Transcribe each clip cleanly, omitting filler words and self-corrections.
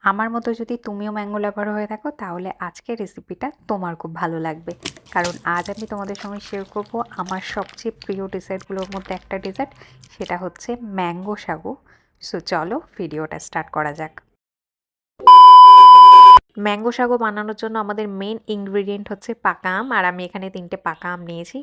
আমার মতো যদি তুমিও ম্যাঙ্গো লাভার হয়ে থাকো তাহলে আজকের রেসিপিটা তোমার খুব ভালো লাগবে। কারণ আজ আমি তোমাদের সঙ্গে শেয়ার করব আমার সবচেয়ে প্রিয় ডেজার্টগুলোর মধ্যে একটা ডেজার্ট, সেটা হচ্ছে ম্যাঙ্গো সাগু। সো চলো ভিডিওটা স্টার্ট করা যাক। ম্যাঙ্গো সাগো বানানোর জন্য আমাদের মেন ইনগ্রিডিয়েন্ট হচ্ছে পাকা আম, আর আমি এখানে 3টে পাকা আম নিয়েছি।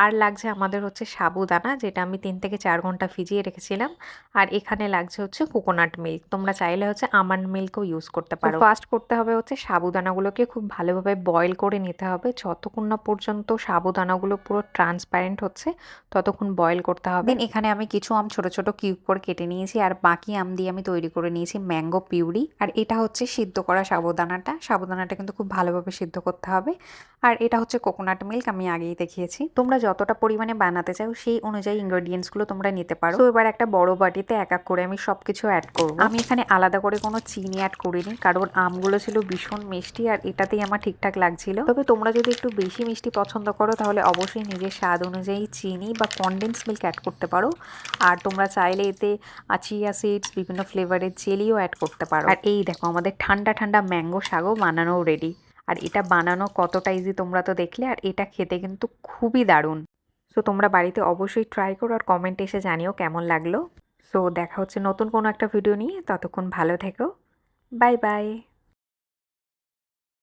আর লাগছে আমাদের হচ্ছে সাবুদানা, যেটা আমি 3 থেকে 4 ঘন্টা ভিজিয়ে রেখেছিলাম। আর এখানে লাগছে হচ্ছে কোকোনাট মিল্ক, তোমরা চাইলে হচ্ছে আমন্ড মিল্কও ইউজ করতে পারো। ফার্স্ট করতে হবে হচ্ছে সাবুদানাগুলোকে খুব ভালোভাবে বয়েল করে নিতে হবে, যতক্ষণ না পর্যন্ত সাবুদানাগুলো পুরো ট্রান্সপারেন্ট হচ্ছে ততক্ষণ বয়েল করতে হবে। দেন এখানে আমি কিছু আম ছোট ছোট কিউব করে কেটে নিয়েছি, আর বাকি আম দিয়ে আমি তৈরি করে নিয়েছি ম্যাঙ্গো পিউরি। আর এটা হচ্ছে সিদ্ধ করা সাবুদানাটা কিন্তু খুব ভালোভাবে সিদ্ধ করতে হবে। আর এটা হচ্ছে কোকোনাট মিল্ক, আমি আগেই দেখিয়েছি। তোমরা যতটা পরিমাণে বানাতে চাও সেই অনুযায়ী ইনগ্রেডিয়েন্টসগুলো তোমরা নিতে পারো। তো এবার একটা বড় বাটিতে এক এক করে আমি সবকিছু অ্যাড করব। আমি এখানে আলাদা করে কোনো চিনি অ্যাড করিনি, কারণ আমগুলো ছিল ভীষণ মিষ্টি আর এটাতেই আমার ঠিকঠাক লাগছিল। তবে তোমরা যদি একটু বেশি মিষ্টি পছন্দ করো তাহলে অবশ্যই নিজের স্বাদ অনুযায়ী চিনি বা কনডেন্স মিল্ক অ্যাড করতে পারো। আর তোমরা চাইলে এতে চিয়া সিডস, বিভিন্ন ফ্লেভারের জেলিও অ্যাড করতে পারো। আর এই দেখো আমাদের ঠান্ডা ঠান্ডা ম্যাঙ্গো সাগো বানানো রেডি। আর এটা বানানো কতটা ইজি তোমরা তো দেখলে, আর এটা খেতে কিন্তু খুবই দারুণ। সো তোমরা বাড়িতে অবশ্যই ট্রাই করো আর কমেন্টে এসে জানিও কেমন লাগলো। সো দেখা হচ্ছে নতুন কোনো একটা ভিডিও নিয়ে, ততক্ষণ ভালো থেকো। Bye bye.